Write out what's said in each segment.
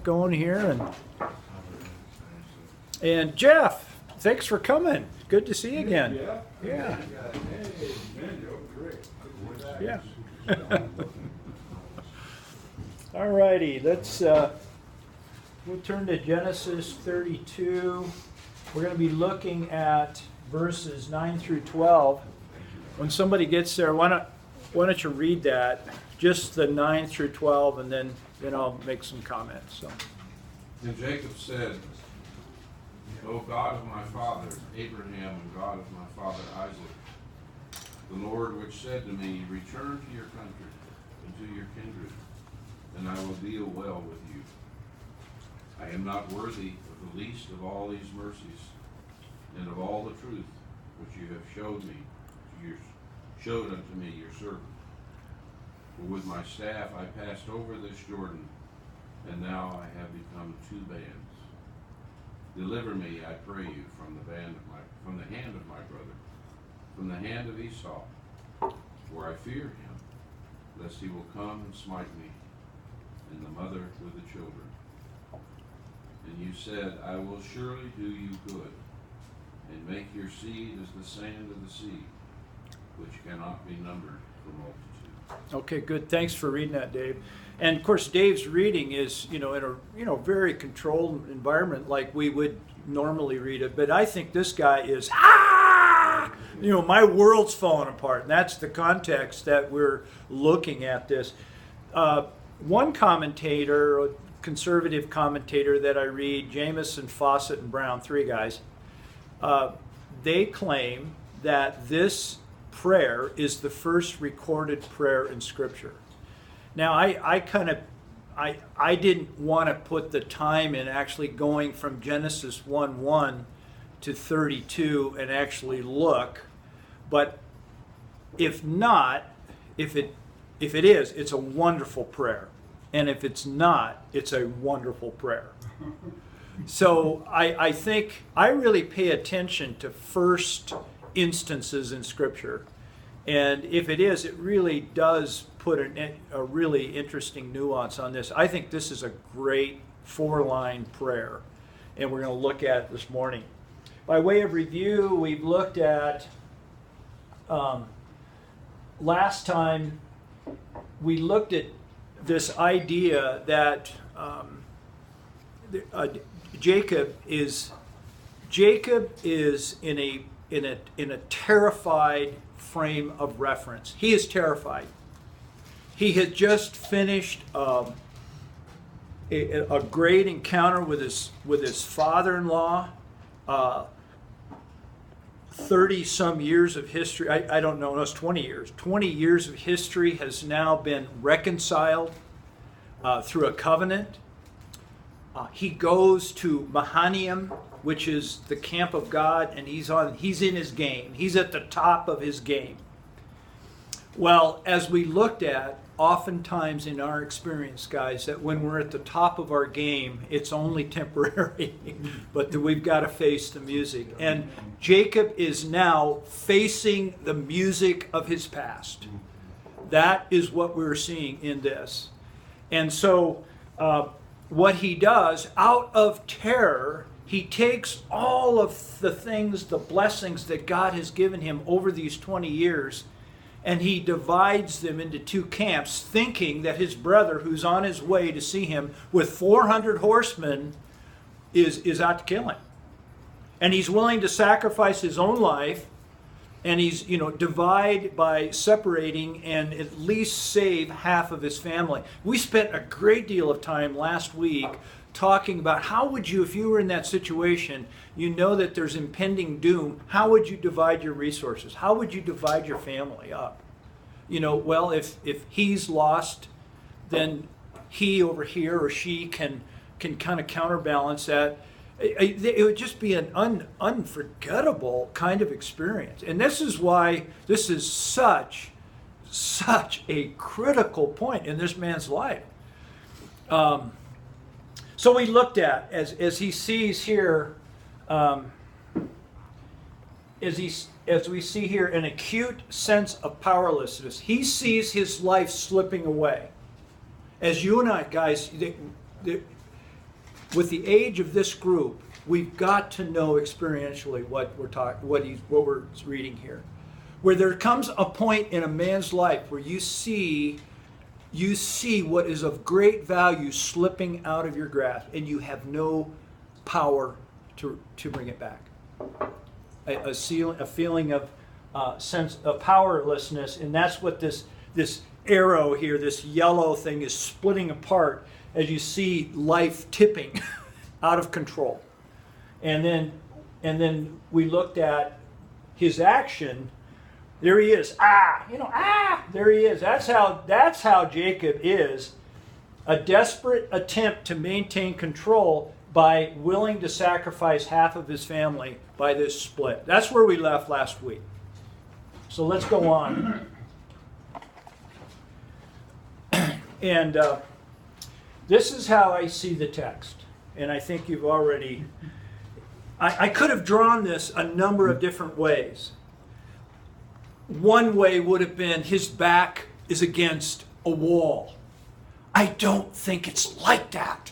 going here. And Jeff, thanks for coming. Good to see you again. Yeah. Yeah. All righty, let's we'll turn to Genesis 32. We're going to be looking at verses 9 through 12. When somebody gets there, why don't you read that, just the 9 through 12, and then I'll make some comments. So. And Jacob said, O God of my father Abraham and God of my father Isaac, the Lord which said to me, return to your country and to your kindred, and I will deal well with you. I am not worthy of the least of all these mercies, and of all the truth which you have showed unto me your servant. For with my staff I passed over this Jordan, and now I have become two bands. Deliver me, I pray you, from the hand of my brother, from the hand of Esau, for I fear him, lest he will come and smite me, and the mother with the children. And you said, I will surely do you good, and make your seed as the sand of the sea, which cannot be numbered for multitude. Okay, good. Thanks for reading that, Dave. And of course, Dave's reading is, in a very controlled environment like we would normally read it. But I think this guy is, my world's falling apart. And that's the context that we're looking at this. One commentator, a conservative commentator that I read, Jamieson, Fawcett, and Brown, three guys, they claim that this prayer is the first recorded prayer in Scripture. Now, I didn't want to put the time in actually going from Genesis 1:1 to 32 and actually look, but if it is, it's a wonderful prayer, and if it's not, it's a wonderful prayer. So I think I really pay attention to first instances in Scripture, and if it is, it really does put a really interesting nuance on this. I think this is a great 4-line prayer, and we're going to look at it this morning. By way of review, we've looked at last time we looked at this idea that Jacob is in a terrified frame of reference. He is terrified. He had just finished a great encounter with his father-in-law. 30-some years of history. I don't know. No, it's 20 years. 20 years of history has now been reconciled through a covenant. He goes to Mahanaim, which is the camp of God, and he's in his game. He's at the top of his game. Well, as we looked at, oftentimes in our experience, guys, that when we're at the top of our game, it's only temporary, but that we've got to face the music. And Jacob is now facing the music of his past. That is what we're seeing in this. And so what he does, out of terror, he takes all of the things, the blessings that God has given him over these 20 years, and he divides them into two camps, thinking that his brother, who's on his way to see him with 400 horsemen, is out to kill him. And he's willing to sacrifice his own life, and he's, divide by separating and at least save half of his family. We spent a great deal of time last week talking about how would you, if you were in that situation, that there's impending doom, how would you divide your resources? How would you divide your family up? Well, if he's lost, then he over here or she can kind of counterbalance that. It would just be an unforgettable kind of experience. And this is why this is such a critical point in this man's life. So we looked at, as he sees here, as we see here, an acute sense of powerlessness. He sees his life slipping away. As you and I, guys, with the age of this group, we've got to know experientially what we're reading here. Where there comes a point in a man's life where you see what is of great value slipping out of your grasp, and you have no power to bring it back. A feeling of sense of powerlessness, and that's what this arrow here, this yellow thing, is splitting apart as you see life tipping out of control. And then we looked at his action. There he is. There he is. That's how Jacob is. A desperate attempt to maintain control by willing to sacrifice half of his family by this split. That's where we left last week. So let's go on. And this is how I see the text. And I think you've already... I could have drawn this a number of different ways. One way would have been his back is against a wall. I don't think it's like that.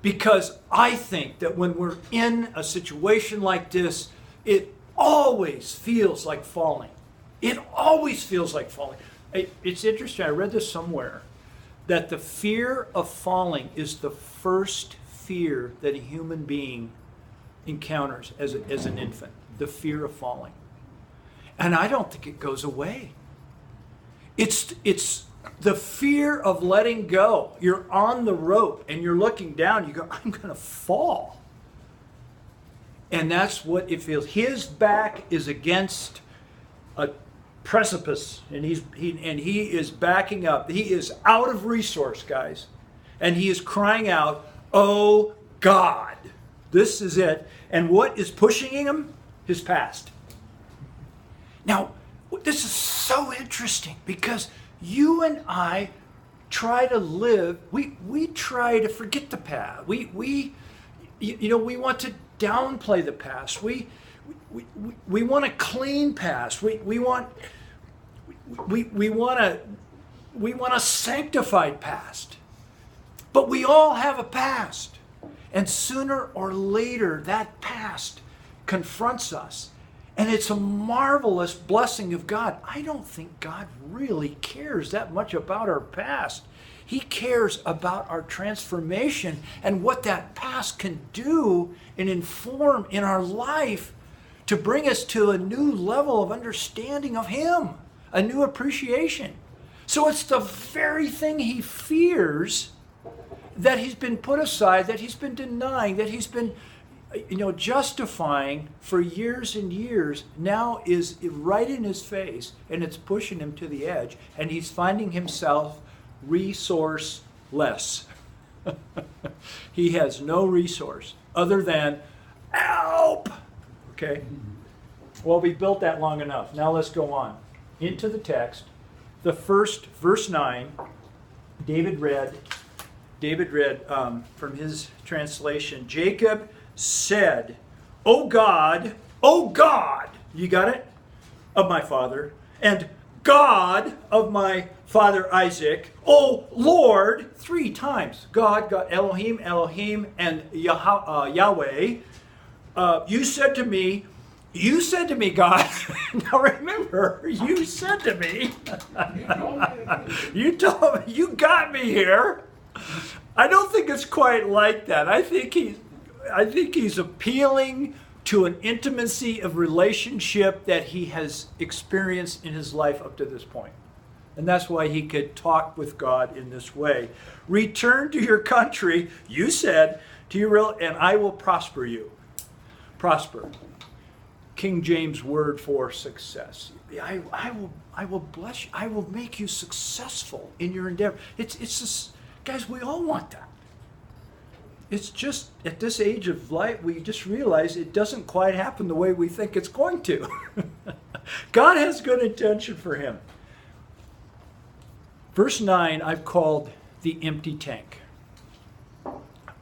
Because I think that when we're in a situation like this, it always feels like falling. It always feels like falling. It's interesting, I read this somewhere, that the fear of falling is the first fear that a human being encounters as an infant. The fear of falling. And I don't think it goes away. It's the fear of letting go. You're on the rope and you're looking down. You go, I'm going to fall. And that's what it feels. His back is against a precipice, and he is backing up. He is out of resource, guys. And he is crying out, "Oh God, this is it." And what is pushing him? His past. Now, this is so interesting because you and I try to live, we try to forget the past. We want to downplay the past. We want a clean past. We want a sanctified past. But we all have a past. And sooner or later, that past confronts us. And it's a marvelous blessing of God. I don't think God really cares that much about our past. He cares about our transformation and what that past can do and inform in our life to bring us to a new level of understanding of Him, a new appreciation. So it's the very thing he fears that he's been put aside, that he's been denying, that he's been justifying for years and years, now is right in his face, and it's pushing him to the edge, and he's finding himself resourceless. He has no resource other than help. Okay? Well, we built that long enough. Now let's go on into the text. The first, verse 9, David read from his translation, Jacob said, O God, you got it? Of my father, and God of my father Isaac, O Lord, 3 times. God, Elohim, and Yahweh. You said to me, God. Now remember, you said to me. You told me, you got me here. I don't think it's quite like that. I think he's appealing to an intimacy of relationship that he has experienced in his life up to this point. And that's why he could talk with God in this way. Return to your country, you said, to your real, and I will prosper you. Prosper. King James word for success. I will bless you. I will make you successful in your endeavor. It's just, guys, we all want that. It's just, at this age of life, we just realize it doesn't quite happen the way we think it's going to. God has good intention for him. Verse 9, I've called the empty tank.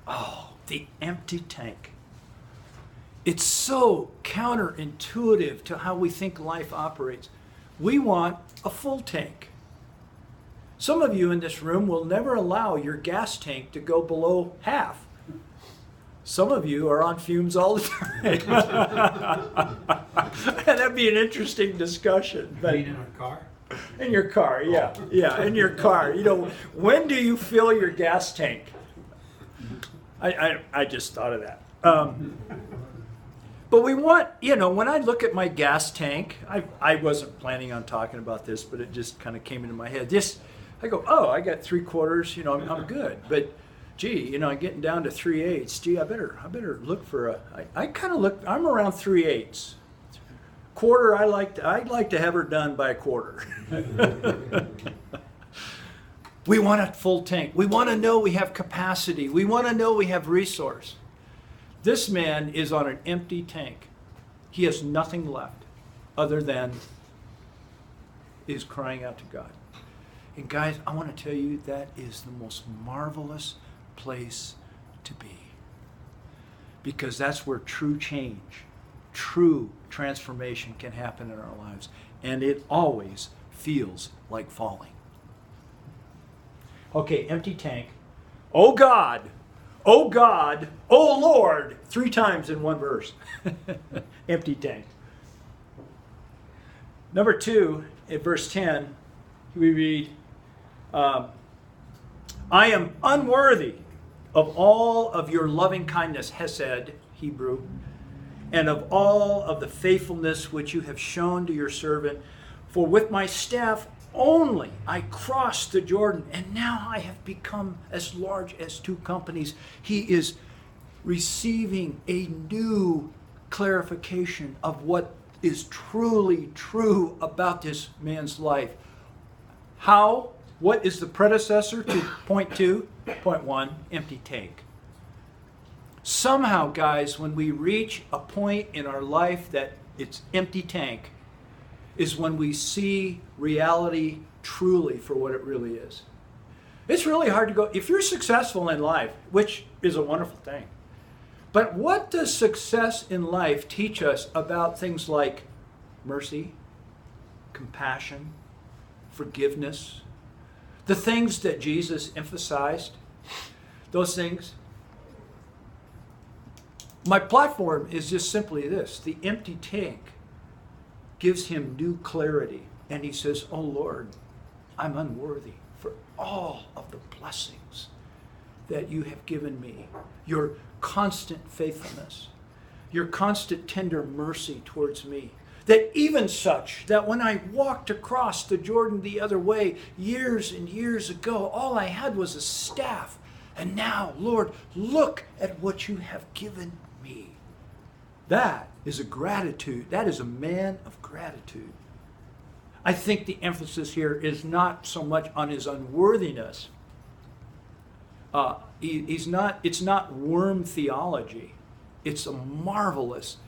Oh, the empty tank. It's so counterintuitive to how we think life operates. We want a full tank. Some of you in this room will never allow your gas tank to go below half. Some of you are on fumes all the time. And that'd be an interesting discussion. But Being in our car? in your car, yeah. Yeah, in your car. You know, when do you fill your gas tank? I just thought of that. But we want, you know, when I look at my gas tank, I wasn't planning on talking about this, but it just kind of came into my head. I go, oh, I got 3/4, you know, I'm good. But gee, you know, I'm getting down to 3/8. Gee, I better look for I kind of look, I'm around 3/8. Quarter, I'd like to have her done by a quarter. We want a full tank. We want to know we have capacity. We want to know we have resource. This man is on an empty tank. He has nothing left other than is crying out to God. And guys, I want to tell you that is the most marvelous place to be. Because that's where true change, true transformation can happen in our lives. And it always feels like falling. Okay, empty tank. Oh God, oh God, oh Lord, 3 times in one verse. Empty tank. Number 2, in verse 10, we read, I am unworthy of all of your loving kindness, hesed, Hebrew, and of all of the faithfulness which you have shown to your servant. For with my staff only I crossed the Jordan, and now I have become as large as 2 companies. He is receiving a new clarification of what is truly true about this man's life. How? What is the predecessor to point 2? Point 1, empty tank. Somehow, guys, when we reach a point in our life that it's empty tank, is when we see reality truly for what it really is. It's really hard to go, if you're successful in life, which is a wonderful thing, but what does success in life teach us about things like mercy, compassion, forgiveness, the things that Jesus emphasized, those things? My platform is just simply this: the empty tank gives him new clarity. And he says, oh Lord, I'm unworthy for all of the blessings that you have given me. Your constant faithfulness, your constant tender mercy towards me. That even such, that when I walked across the Jordan the other way years and years ago, all I had was a staff. And now, Lord, look at what you have given me. That is a gratitude. That is a man of gratitude. I think the emphasis here is not so much on his unworthiness. It's not worm theology. It's a marvelous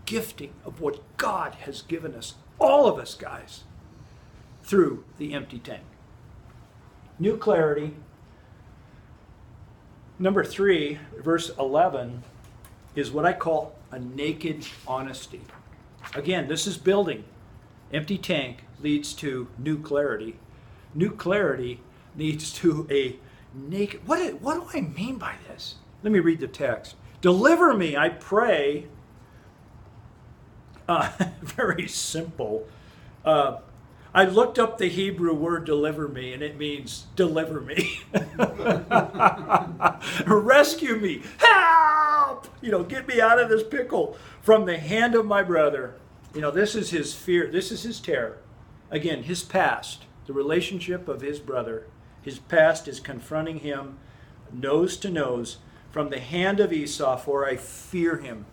gifting of what God has given us, all of us guys, through the empty tank. New clarity. Number 3, verse 11, is what I call a naked honesty. Again, this is building. Empty tank leads to new clarity. New clarity leads to a naked... What do I mean by this? Let me read the text. Deliver me, I pray. Very simple. I looked up the Hebrew word deliver me, and it means deliver me. Rescue me. Help! Get me out of this pickle from the hand of my brother. This is his fear. This is his terror. Again, his past, the relationship of his brother. His past is confronting him nose to nose from the hand of Esau, for I fear him.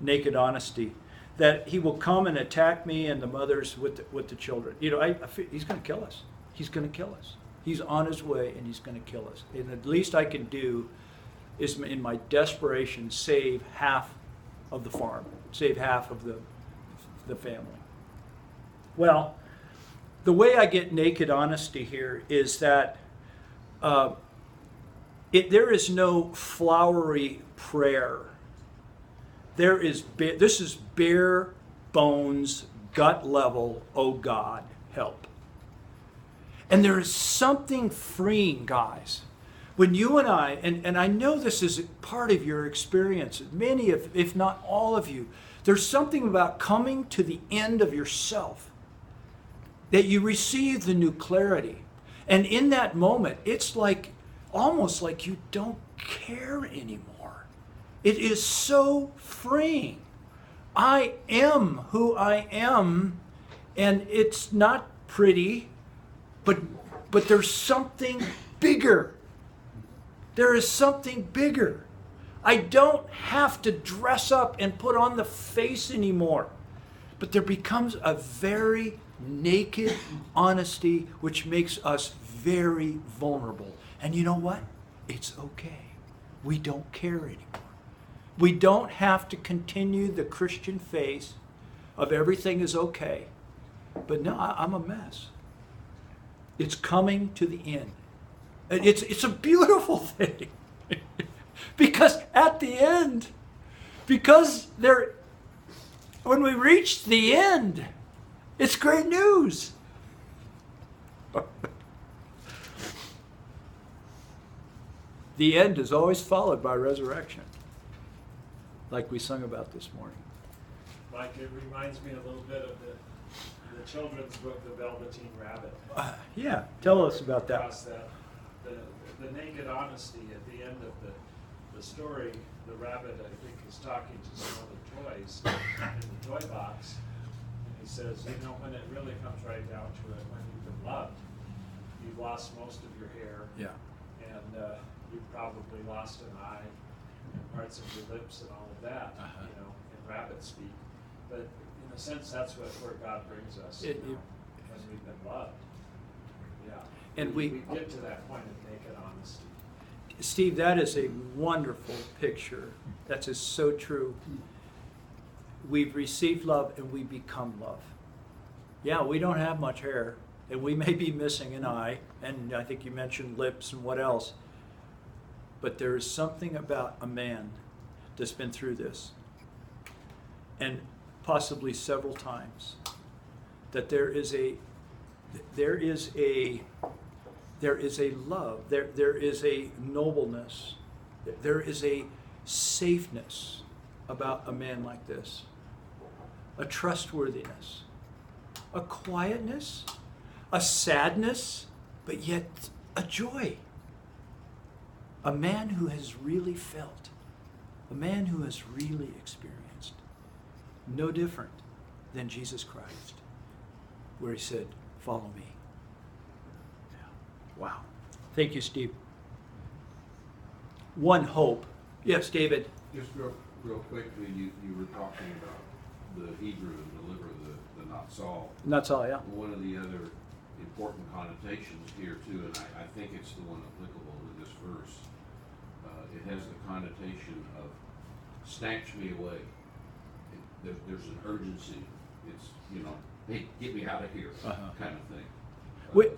Naked honesty. That he will come and attack me and the mothers with the children. I fear he's going to kill us. He's going to kill us. He's on his way and he's going to kill us. And the least I can do is, in my desperation, save half of the farm, save half of the family. Well, the way I get naked honesty here is that there is no flowery prayer. This is bare bones, gut level, oh God, help. And there is something freeing, guys, When you and I, and I know this is part of your experience, many of, if not all of you, there's something about coming to the end of yourself that you receive the new clarity. And in that moment, it's like, almost like you don't care anymore. It is so freeing. I am who I am, and it's not pretty, but there's something bigger. There is something bigger. I don't have to dress up and put on the face anymore. But there becomes a very naked honesty which makes us very vulnerable. And you know what? It's okay. We don't care anymore. We don't have to continue the Christian face of everything is okay. But no, I'm a mess. It's coming to the end. It's a beautiful thing. Because at the end, when we reach the end, it's great news. The end is always followed by resurrection, like we sung about this morning. Mike, it reminds me a little bit of the children's book, The Velveteen Rabbit. Yeah, tell us about that. Across that, the naked honesty at the end of the story, the rabbit, I think, is talking to some other toys in the toy box. And he says, you know, when it really comes right down to it, when you've been loved, you've lost most of your hair. Yeah. And you've probably lost an eye and parts of your lips and all of that, you know, in rabbit speak. But in a sense, that's where God brings us, when we've been loved. Yeah. And we get to that point of naked honesty. Steve, that is a wonderful picture. That is so true. We've received love and we become love. Yeah, we don't have much hair, and we may be missing an eye, and I think you mentioned lips and what else. But there is something about a man that's been through this, and possibly several times, that there is a love, there is a nobleness, there is a safeness about a man like this, a trustworthiness, a quietness, a sadness, but yet a joy. A man who has really felt, a man who has really experienced, no different than Jesus Christ, where he said, "Follow me." Yeah. Wow. Thank you, Steve. One hope. Yes, David. Just real quickly, you were talking about the Hebrew and the liver, the natsal. Natsal, yeah. One of the other important connotations here too, and I think it's the one applicable to this verse. It has the connotation of snatch me away. There's an urgency. It's, you know, hey, get me out of here, kind of thing.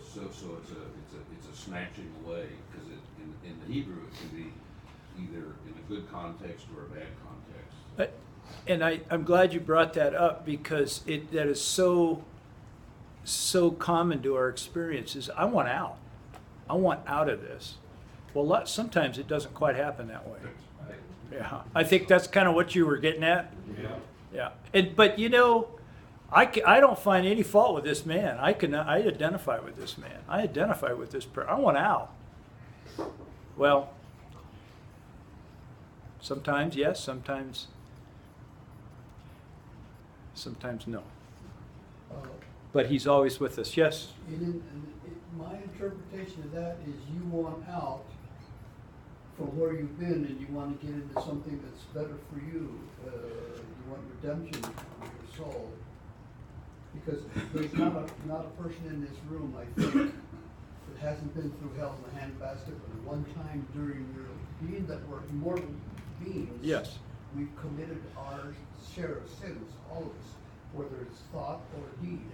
So it's a snatching away, because in the Hebrew it can be either in a good context or a bad context. And I'm glad you brought that up, because that is so common to our experiences. I want out. I want out of this. Well, sometimes it doesn't quite happen that way. Yeah, I think that's kind of what you were getting at. Yeah. But you know, I don't find any fault with this man. I identify with this man. I identify with this person. I want out. Well, sometimes yes, sometimes no. But he's always with us. Yes. My interpretation of that is you want out from where you've been, and you want to get into something that's better for you. You want redemption for your soul. Because there's not a person in this room, I think, that hasn't been through hell in the handbasket, but one time during your being that we're immortal beings. Yes. We've committed our share of sins, all of us, whether it's thought or deed.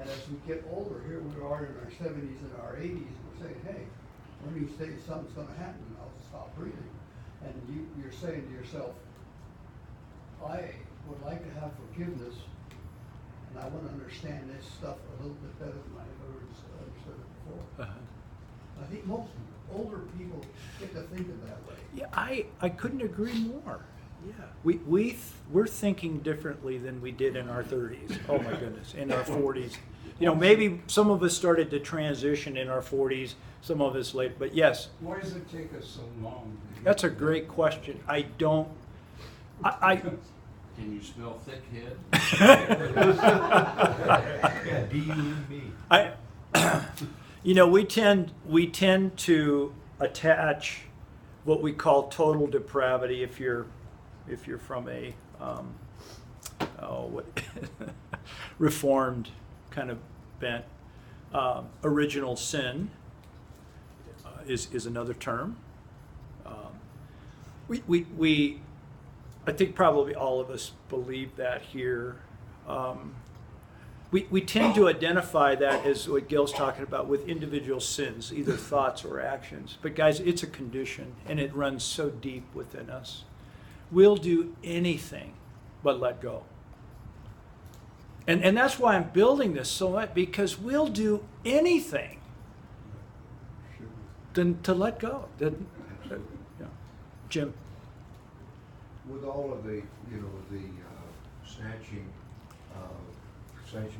And as we get older, here we are in our 70s and our 80s, and we're saying, hey, when you say something's going to happen, I'll stop breathing. And you're saying to yourself, I would like to have forgiveness, and I want to understand this stuff a little bit better than I've ever understood it before. I think most older people get to think of that way. Yeah, I couldn't agree more. Yeah, we're thinking differently than we did in our 30s. Oh my goodness, in our 40s. You know, maybe some of us started to transition in our 40s, some of us late. But yes, Why does it take us so long? that's a great question. I don't. I Can you spell thick head? Yeah, D-U-M-B. I, you know, we tend to attach what we call total depravity if you're from a reformed kind of bent. Original sin is another term. We I think probably all of us believe that here. We tend to identify that as what Gil's talking about with individual sins, either thoughts or actions. But guys, it's a condition, and it runs so deep within us. We'll do anything but let go. And that's why I'm building this so much, because we'll do anything than to let go. Yeah. Jim. With all of the, snatching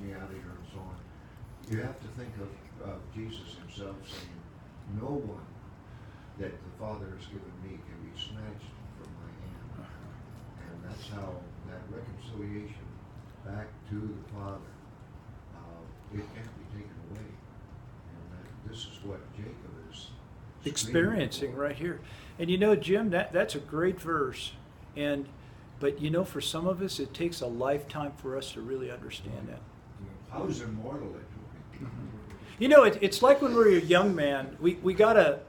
me out of here and so on, you have to think of Jesus himself saying, no one that the Father has given me can be snatched from my hand. And that's how that reconciliation back to the Father, it can't be taken away. And this is what Jacob is Experiencing right here. And you know, Jim, that's a great verse. But you know, for some of us, it takes a lifetime for us to really understand that. I was immortal, it took me. You know, it's like when we were a young man, we got a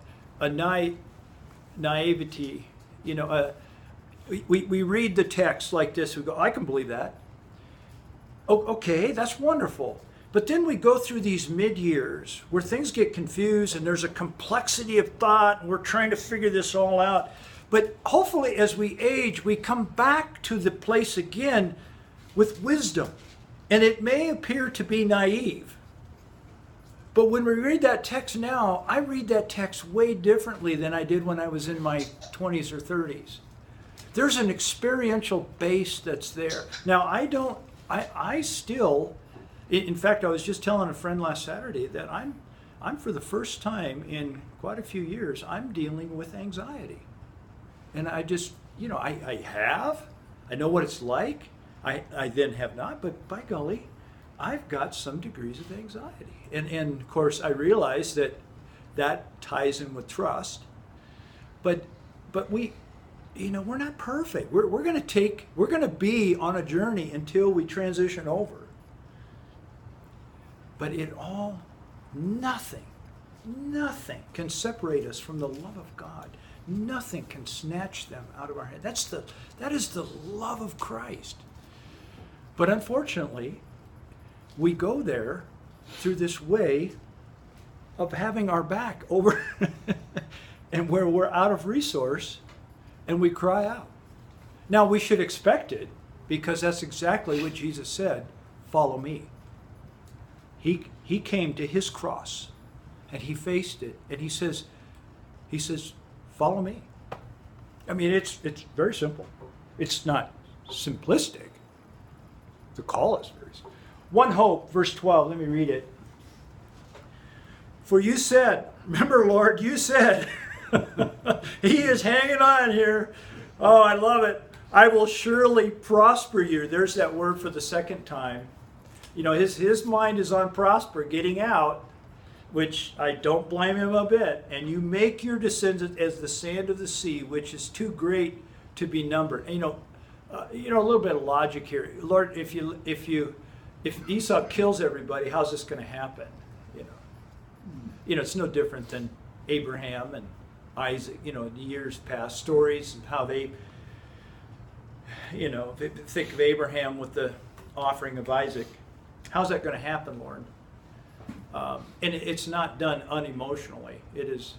naivety. You know, we read the text like this, we go, I can believe that. Oh, okay, that's wonderful. But then we go through these mid-years where things get confused and there's a complexity of thought and we're trying to figure this all out. But hopefully as we age, we come back to the place again with wisdom. And it may appear to be naive. But when we read that text now, I read that text way differently than I did when I was in my 20s or 30s. There's an experiential base that's there. Now, I still, in fact, I was just telling a friend last Saturday that I'm for the first time in quite a few years, I'm dealing with anxiety. And I just, I know what it's like. I then have not, but by golly, I've got some degrees of anxiety. And of course, I realize that ties in with trust. But we, we're not perfect. We're going to be on a journey until we transition over. But nothing can separate us from the love of God. Nothing can snatch them out of our hand. That is the love of Christ. But unfortunately, we go there through this way of having our back over and where we're out of resource and we cry out. Now we should expect it because that's exactly what Jesus said, follow me. He came to his cross and he faced it and he says, follow me. I mean, it's very simple. It's not simplistic. The call is very simple. One hope, verse 12, let me read it. For you said, remember, Lord, you said, he is hanging on here. Oh, I love it. I will surely prosper you. There's that word for the second time. His mind is on prosper, getting out, which I don't blame him a bit. And you make your descendants as the sand of the sea, which is too great to be numbered. And, a little bit of logic here. Lord, if Esau kills everybody, how's this going to happen? It's no different than Abraham and Isaac. In years past, stories and how they, think of Abraham with the offering of Isaac. How's that going to happen, Lord? And it's not done unemotionally. It is,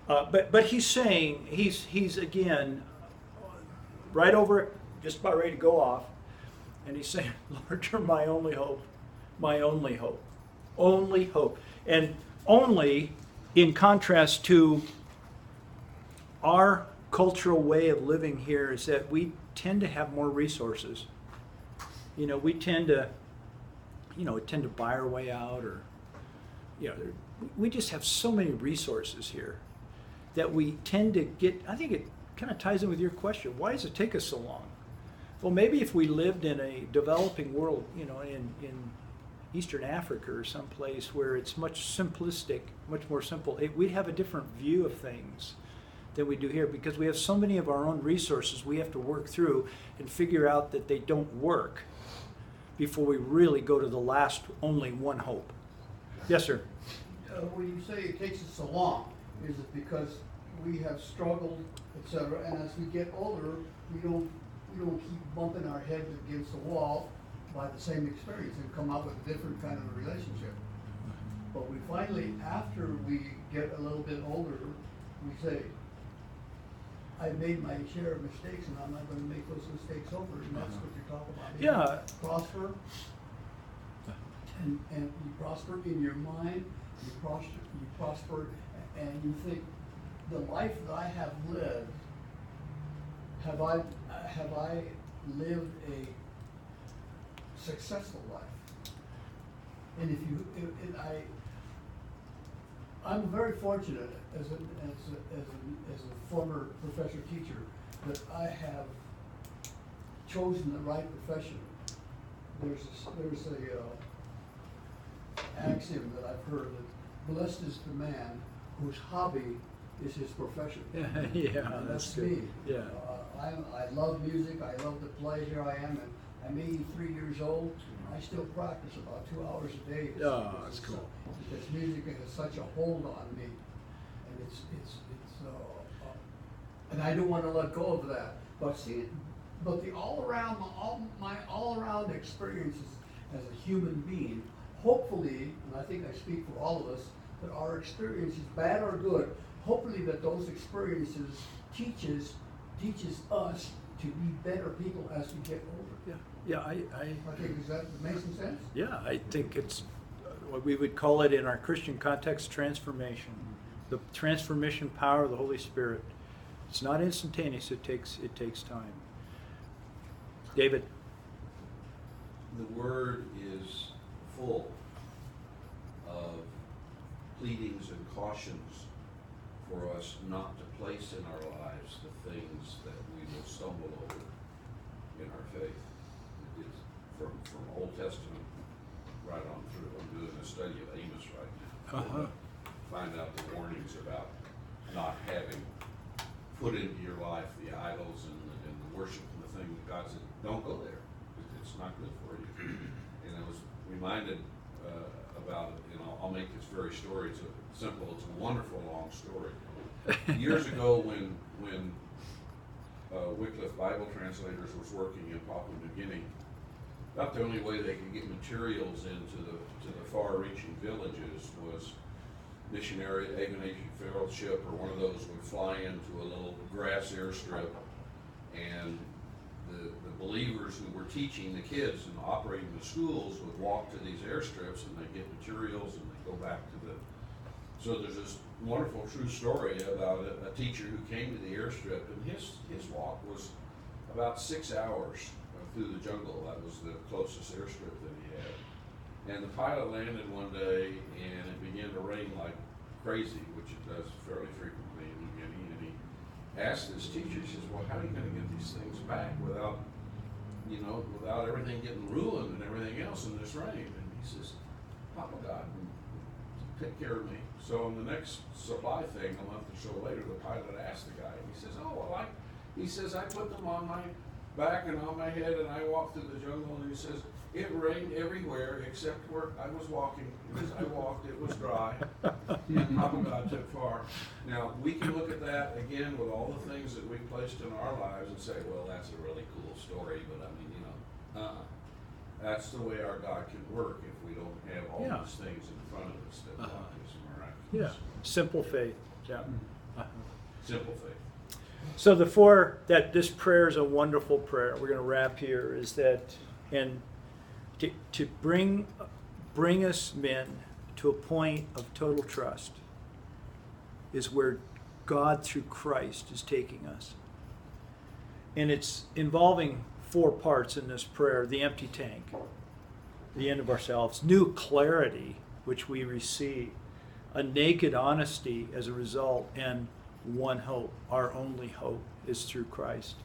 but he's saying he's again right over it, just about ready to go off, and he's saying, Lord, you're my only hope, only hope, and only in contrast to our cultural way of living here is that we tend to have more resources. You know, we tend to buy our way out, or, you know, we just have so many resources here that we tend to get, I think it kind of ties in with your question, why does it take us so long? Well, maybe if we lived in a developing world, you know, in Eastern Africa or someplace where it's much simplistic, much more simple, we'd have a different view of things than we do here, because we have so many of our own resources we have to work through and figure out that they don't work before we really go to the last, only one hope. Yes, sir. When you say it takes us so long, is it because we have struggled, etc., and as we get older, we don't keep bumping our heads against the wall by the same experience and come up with a different kind of a relationship? But we finally, after we get a little bit older, we say, I made my share of mistakes and I'm not gonna make those mistakes over, and that's what you're talking about. Yeah. Prosper, and you prosper in your mind, you prosper, and you think, the life that I have lived, have I lived a successful life? And I'm very fortunate as a former professor teacher that I have chosen the right profession. There's a axiom that I've heard that blessed is the man whose hobby is his profession. Yeah, And that's me. good. Yeah. I love music. I love to play. Here I am, and I'm 83 years old. I still practice about 2 hours a day. Oh, that's cool. Because music has such a hold on me, and and I don't want to let go of that. But the my all around experiences as a human being, hopefully, and I think I speak for all of us, that our experiences, bad or good, hopefully that those experiences teaches us to be better people as we get older. Yeah, I think, does that make some sense? yeah, I think it's what we would call it in our Christian context, transformation. The transformation power of the Holy Spirit. It's not instantaneous, it takes time. David. The word is full of pleadings and cautions for us not to place in our lives the things that we will stumble over in our faith. It's from Old Testament right on through. I'm doing a study of Amos right now. Uh-huh. Find out the warnings about not having put into your life the idols and the worship and the thing that God said, don't go there. It's not good for you. And I was reminded about it, and I'll make this very story. It's simple. It's a wonderful long story. Years ago, when Wycliffe Bible Translators was working in Papua New Guinea, about the only way they could get materials into the far-reaching villages was missionary Agonation Fellowship or one of those would fly into a little grass airstrip, and the believers who were teaching the kids and operating the schools would walk to these airstrips and they get materials and they go back to the. So there's this wonderful true story about a teacher who came to the airstrip, and his walk was about 6 hours through the jungle. That was the closest airstrip that he had. And the pilot landed one day and it began to rain like crazy, which it does fairly frequently in New Guinea. And he asked his teacher, he says, well, how are you going to get these things back without everything getting ruined and everything else in this rain? And he says, Papa God, take care of me. So on the next supply thing, a month or so later, the pilot asked the guy, and he says, oh, well, I put them on my back and on my head, and I walked through the jungle, and he says, it rained everywhere except where I was walking. As I walked, it was dry. And Papa God took far. Now, we can look at that again with all the things that we've placed in our lives and say, well, that's a really cool story, but I mean, that's the way our God can work if we don't have all Yeah. these things in front of us that block us miraculous. Yeah, simple faith. Yeah. Uh-huh. Simple faith. So this prayer is a wonderful prayer. We're going to wrap here. Is that and to bring us men to a point of total trust. is where God through Christ is taking us. And it's involving 4 parts in this prayer: the empty tank, the end of ourselves, new clarity, which we receive, a naked honesty as a result, and one hope. Our only hope is through Christ.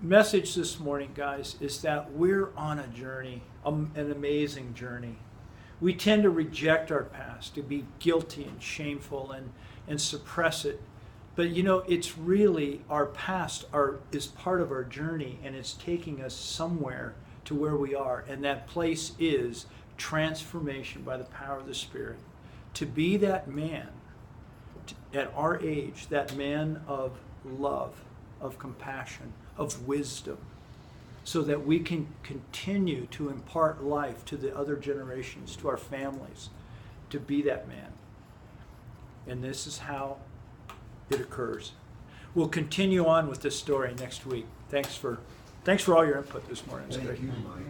Message this morning, guys, is that we're on a journey, an amazing journey. We tend to reject our past, to be guilty and shameful and suppress it. But you know, it's really our past is part of our journey, and it's taking us somewhere to where we are. And that place is transformation by the power of the Spirit. To be that man at our age, that man of love, of compassion, of wisdom, so that we can continue to impart life to the other generations, to our families, to be that man. And this is how it occurs. We'll continue on with this story next week. Thanks for all your input this morning. It's Thank great. you, Mike.